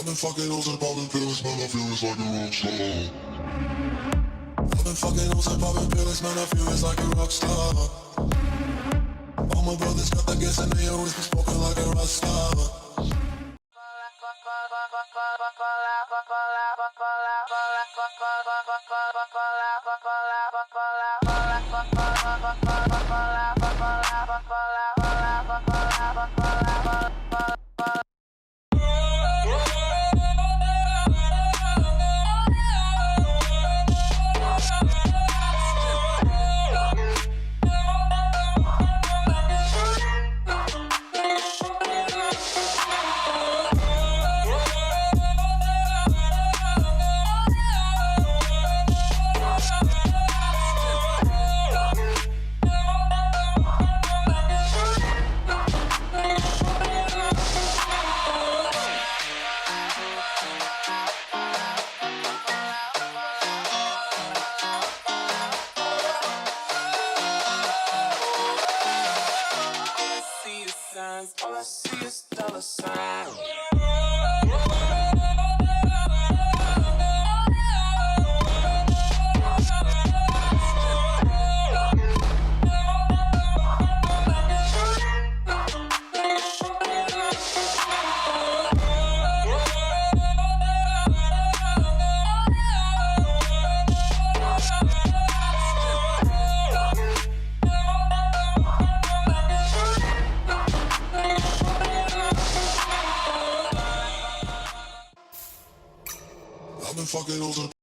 I've been fucking hoes and popping pills, man, I feel it's like a rock star. I've been fucking hoes and popping pills, man, I feel it's like a rock star. All my brothers got the gas and they always been smoking like a rock star. All I see is dollar signs. I've been fucking hoes and